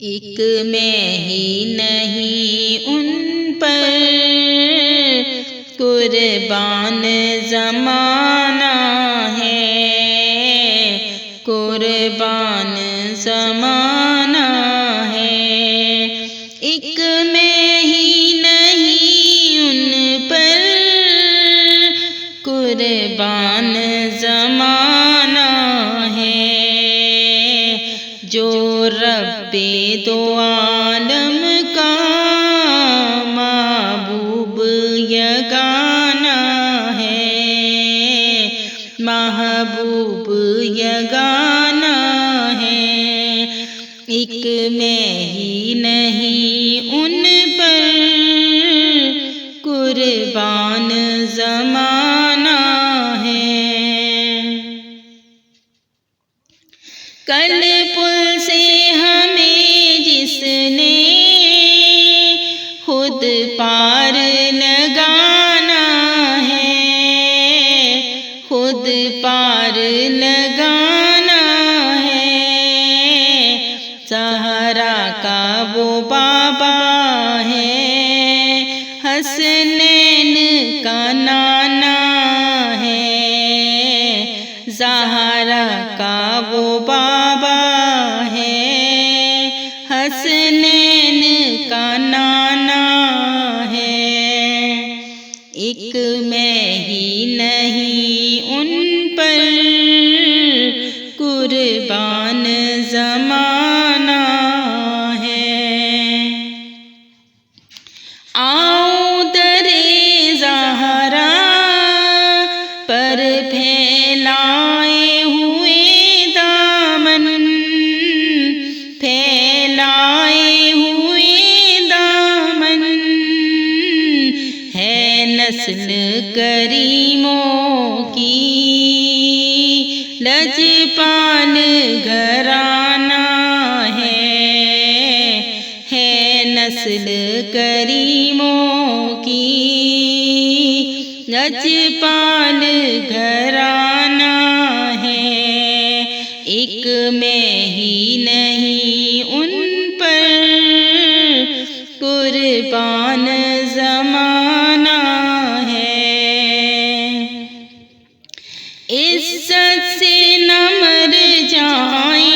ایک میں ہی نہیں ان پر قربان زمانہ ہے، قربان زمانہ ہے۔ ایک میں ہی نہیں ان پر قربان زمانہ ہے، جو رب دو عالم کا محبوب یگانہ ہے، محبوب یگانہ ہے۔ ایک میں ہی نہیں ان پر قربان زمانہ ہے۔ کل پل سے ہمیں جس نے خود پار لگانا ہے، خود پار لگانا ہے۔ زہرا کا وہ بابا ہے، حسنین کا نانا ہے۔ زہرا کا وہ بابا ہے، حسنین کا نانا ہے۔ ایک میں ہی نہیں ان پر قربان زمانہ ہے۔ آؤ در زہرا پر پھیلائے ہوئے دامن، پھیلائے ہوئے دامن۔ ہے نسل کریموں کی لجپال گھرانہ ہے نسل کریموں کی لجپال گھرانہ ہے۔ ایک میں ہی نہیں ان پر قربان زمانہ ہے۔ عزت سے نہ مر جائیں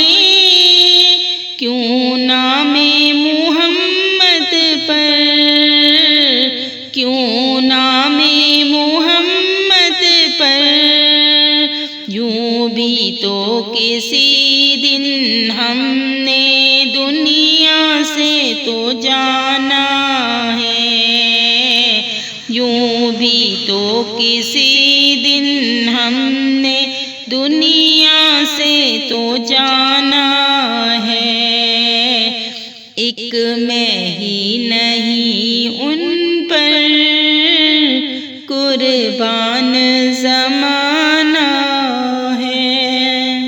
کیوں نام محمد پر، کیوں نام محمد پر۔ یوں بھی تو کسی دن ہم نے دنیا سے تو جانا ہے، یوں بھی تو کسی دن ہم نے دنیا سے تو جانا ہے۔ ایک میں ہی نہیں ان پر قربان زمانہ ہے۔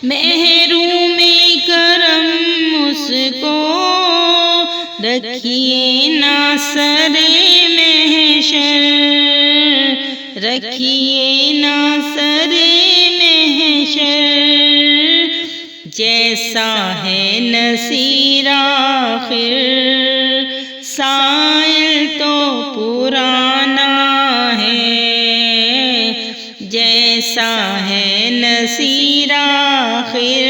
محروم کرم اس کو رکھیے نا سر محشر، رکھیے نا سر محشر۔ جیسا ہے نصیر آخر سائل تو پرانا ہے، جیسا ہے نصیر آخر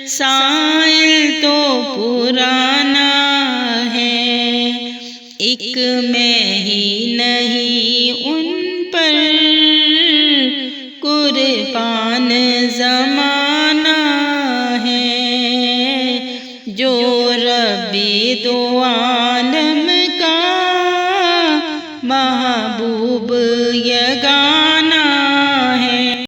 سائل تو پرانا ہے۔ ایک میں ہی نہیں ان پر قربان زمانہ ہے، جو رب دو عالم کا محبوب یگانہ